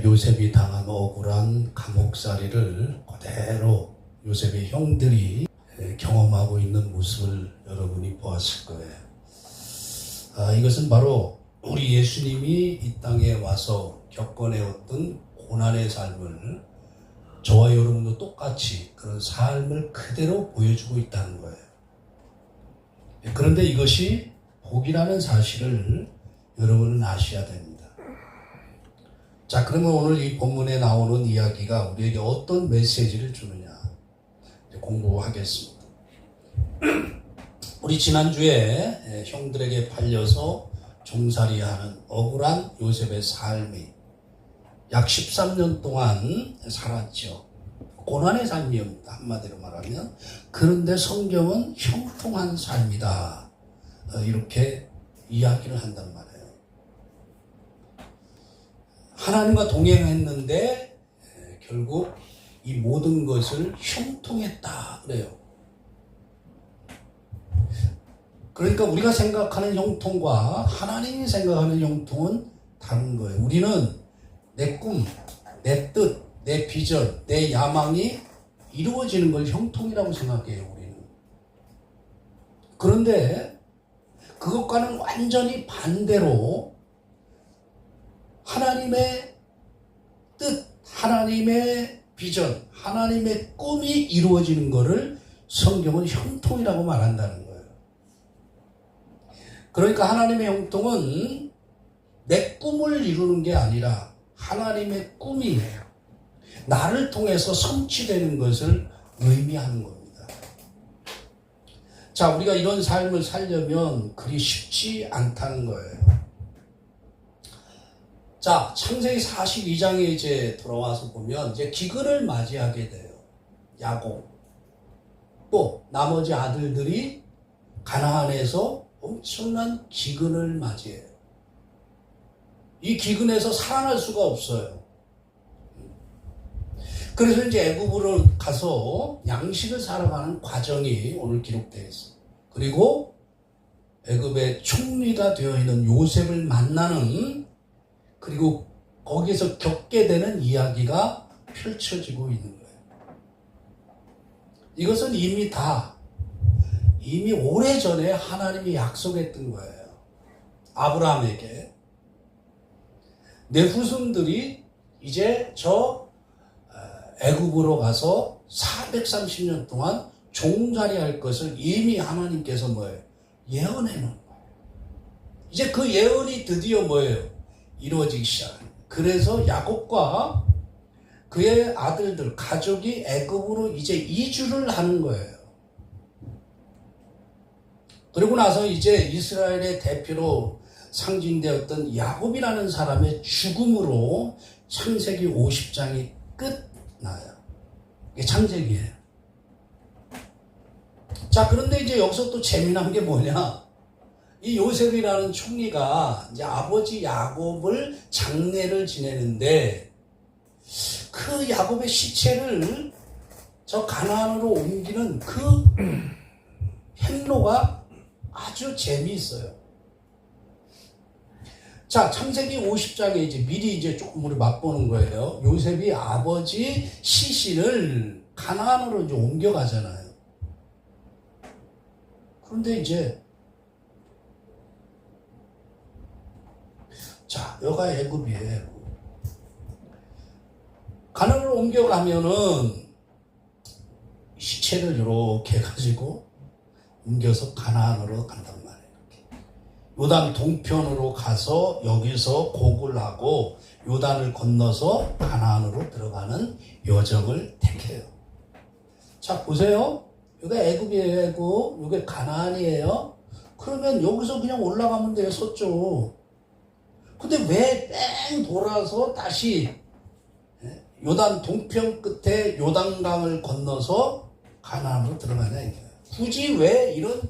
요셉이 당한 억울한 감옥살이를 그대로 요셉의 형들이 경험하고 있는 모습을 여러분이 보았을 거예요. 이것은 바로 우리 예수님이 이 땅에 와서 겪어내었던 고난의 삶을 저와 여러분도 똑같이 그런 삶을 그대로 보여주고 있다는 거예요. 그런데 이것이 복이라는 사실을 여러분은 아셔야 됩니다. 자, 그러면 오늘 이 본문에 나오는 이야기가 우리에게 어떤 메시지를 주느냐 공부하겠습니다. 우리 지난주에 형들에게 팔려서 종살이하는 억울한 요셉의 삶이 약 13년 동안 살았죠. 고난의 삶이었습니다. 한마디로 말하면. 그런데 성경은 형통한 삶이다. 이렇게 이야기를 한단 말이에요. 하나님과 동행했는데 결국 이 모든 것을 형통했다 그래요. 그러니까 우리가 생각하는 형통과 하나님이 생각하는 형통은 다른 거예요. 우리는 내 꿈, 내 뜻, 내 비전, 내 야망이 이루어지는 걸 형통이라고 생각해요. 우리는. 그런데 그것과는 완전히 반대로 하나님의 뜻, 하나님의 비전, 하나님의 꿈이 이루어지는 것을 성경은 형통이라고 말한다는 거예요. 그러니까 하나님의 형통은 내 꿈을 이루는 게 아니라 하나님의 꿈이 나를 통해서 성취되는 것을 의미하는 겁니다. 자, 우리가 이런 삶을 살려면 그리 쉽지 않다는 거예요. 자, 창세기 42장에 이제 돌아와서 보면 이제 기근을 맞이하게 돼요. 야곱. 또 나머지 아들들이 가나안에서 엄청난 기근을 맞이해요. 이 기근에서 살아날 수가 없어요. 그래서 이제 애굽으로 가서 양식을 사러가는 과정이 오늘 기록되어 있어요. 그리고 애굽의 총리가 되어 있는 요셉을 만나는, 그리고 거기에서 겪게 되는 이야기가 펼쳐지고 있는 거예요. 이것은 이미 오래전에 하나님이 약속했던 거예요. 아브라함에게. 내 후손들이 이제 저 애굽으로 가서 430년 동안 종살이할 것을 이미 하나님께서 예언해 놓은 거예요. 이제 그 예언이 드디어 이루어지기 시작합니다. 그래서 야곱과 그의 아들들, 가족이 애굽으로 이제 이주를 하는 거예요. 그리고 나서 이제 이스라엘의 대표로 상징되었던 야곱이라는 사람의 죽음으로 창세기 50장이 끝나요. 이게 창세기예요. 자, 그런데 이제 여기서 또 재미난 게 뭐냐? 이 요셉이라는 총리가 이제 아버지 야곱을 장례를 지내는데 그 야곱의 시체를 저 가나안으로 옮기는 그 행로가 아주 재미있어요. 자, 창세기 50장에 이제 미리 이제 조금 우리 맛보는 거예요. 요셉이 아버지 시신을 가나안으로 이제 옮겨가잖아요. 그런데 이제 자, 여가 애굽이에요. 가나안으로 옮겨가면은 시체를 이렇게 해가지고 옮겨서 가나안으로 간단 말이에요. 요단 동편으로 가서 여기서 곡을 하고 요단을 건너서 가나안으로 들어가는 여정을 택해요. 자, 보세요. 여기 애굽이에요, 애굽. 여기 가나안이에요. 그러면 여기서 그냥 올라가면 돼요, 서쪽. 근데 왜 뺑 돌아서 다시 요단 동편 끝에 요단강을 건너서 가나안으로 들어가냐 이거예요. 굳이 왜 이런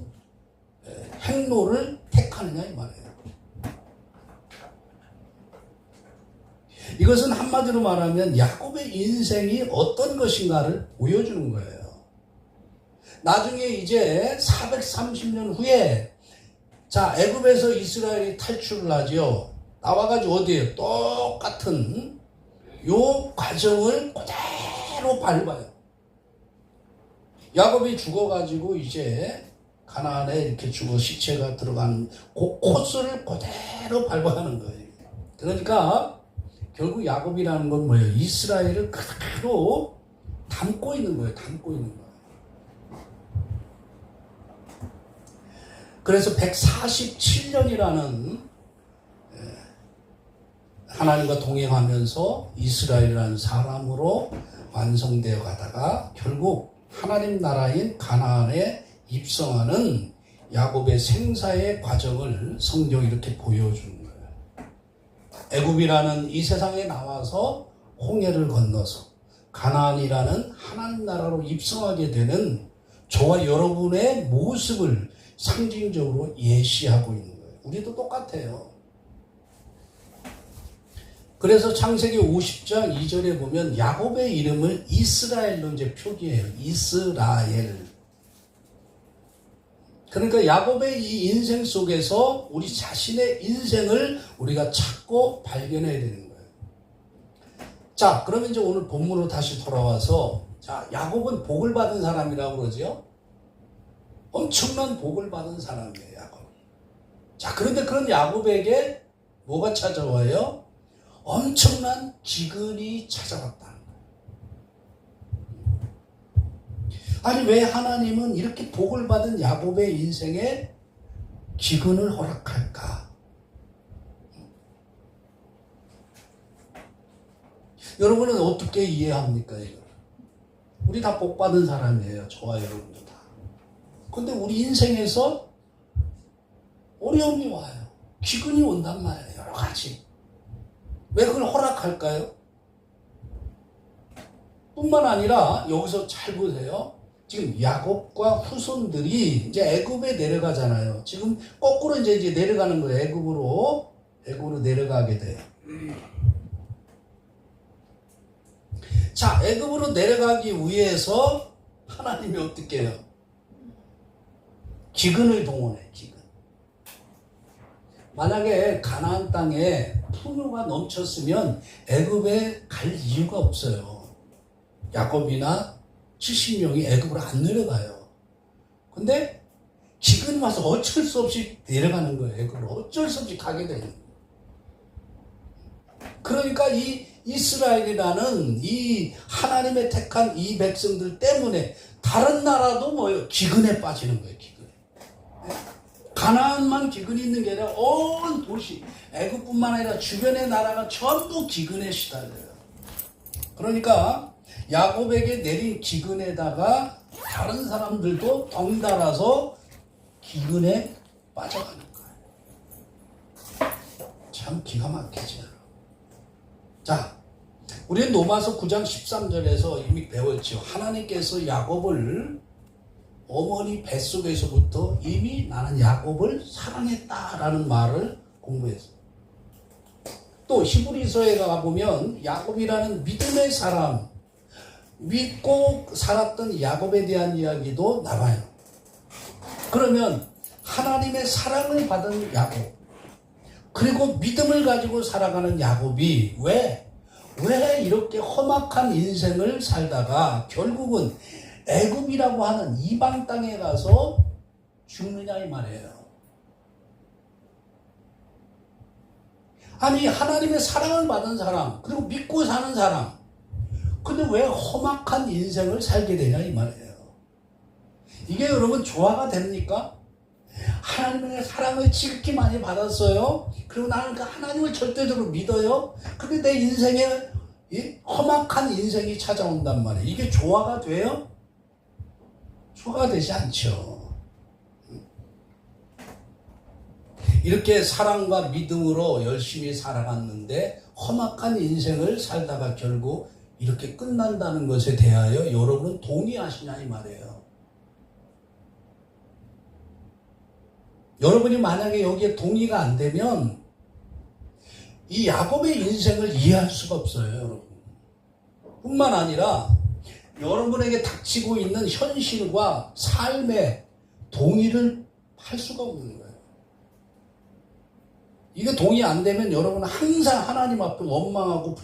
행로를 택하느냐 이 말이에요. 이것은 한마디로 말하면 야곱의 인생이 어떤 것인가를 보여주는 거예요. 나중에 이제 430년 후에 자, 애굽에서 이스라엘이 탈출을 하죠. 나와가지고 어디에요? 똑같은 요 과정을 그대로 밟아요. 야곱이 죽어가지고 이제 가나안에 이렇게 죽어 시체가 들어가는 그 코스를 그대로 밟아가는 거예요. 그러니까 결국 야곱이라는 건 뭐예요? 이스라엘을 그대로 담고 있는 거예요. 담고 있는 거예요. 그래서 147년이라는 하나님과 동행하면서 이스라엘이라는 사람으로 완성되어 가다가 결국 하나님 나라인 가나안에 입성하는 야곱의 생사의 과정을 성경이 이렇게 보여주는 거예요. 애굽이라는 이 세상에 나와서 홍해를 건너서 가나안이라는 하나님 나라로 입성하게 되는 저와 여러분의 모습을 상징적으로 예시하고 있는 거예요. 우리도 똑같아요. 그래서 창세기 50장 2절에 보면 야곱의 이름을 이스라엘로 이제 표기해요. 이스라엘. 그러니까 야곱의 이 인생 속에서 우리 자신의 인생을 우리가 찾고 발견해야 되는 거예요. 자, 그러면 이제 오늘 본문으로 다시 돌아와서, 자, 야곱은 복을 받은 사람이라고 그러죠? 엄청난 복을 받은 사람이에요, 야곱. 자, 그런데 그런 야곱에게 뭐가 찾아와요? 엄청난 기근이 찾아왔다는 거예요. 아니, 왜 하나님은 이렇게 복을 받은 야곱의 인생에 기근을 허락할까? 여러분은 어떻게 이해합니까, 이걸? 우리 다 복 받은 사람이에요. 저와 여러분도 다. 근데 우리 인생에서 어려움이 와요. 기근이 온단 말이에요. 여러 가지. 왜 그걸 허락할까요? 뿐만 아니라 여기서 잘 보세요. 지금 야곱과 후손들이 이제 애굽에 내려가잖아요. 지금 거꾸로 이제 내려가는 거예요. 애굽으로 내려가게 돼요. 자, 애굽으로 내려가기 위해서 하나님이 어떻게 해요? 기근을 동원해. 기근. 만약에 가나안 땅에 풍요가 넘쳤으면 애굽에 갈 이유가 없어요. 야곱이나 70명이 애굽으로 안 내려가요. 근데 기근이 와서 어쩔 수 없이 내려가는 거예요. 애굽으로 어쩔 수 없이 가게 되는 거예요. 그러니까 이 이스라엘이라는 이 하나님의 택한 이 백성들 때문에 다른 나라도 뭐예요? 기근에 빠지는 거예요. 기근에. 가나안만 기근이 있는 게 아니라 온 도시 애굽뿐만 아니라 주변의 나라가 전부 기근에 시달려요. 그러니까 야곱에게 내린 기근에다가 다른 사람들도 덩달아서 기근에 빠져가는 거예요. 참 기가 막히죠. 자, 우리는 로마서 9장 13절에서 이미 배웠죠. 하나님께서 야곱을 어머니 뱃속에서부터 이미 나는 야곱을 사랑했다라는 말을 공부했어요. 또 히브리서에 가보면 야곱이라는 믿음의 사람, 믿고 살았던 야곱에 대한 이야기도 나와요. 그러면 하나님의 사랑을 받은 야곱, 그리고 믿음을 가지고 살아가는 야곱이 왜 이렇게 험악한 인생을 살다가 결국은 애굽이라고 하는 이방 땅에 가서 죽느냐 이 말이에요. 아니, 하나님의 사랑을 받은 사람, 그리고 믿고 사는 사람, 근데 왜 험악한 인생을 살게 되냐 이 말이에요. 이게 여러분 조화가 됩니까? 하나님의 사랑을 지극히 많이 받았어요. 그리고 나는 그 하나님을 절대적으로 믿어요. 근데 내 인생에 이 험악한 인생이 찾아온단 말이에요. 이게 조화가 돼요? 조화가 되지 않죠. 이렇게 사랑과 믿음으로 열심히 살아갔는데 험악한 인생을 살다가 결국 이렇게 끝난다는 것에 대하여 여러분은 동의하시냐 이 말이에요. 여러분이 만약에 여기에 동의가 안 되면 이 야곱의 인생을 이해할 수가 없어요, 여러분. 뿐만 아니라 여러분에게 닥치고 있는 현실과 삶에 동의를 할 수가 없는 거예요. 이게 동의 안 되면 여러분은 항상 하나님 앞에 원망하고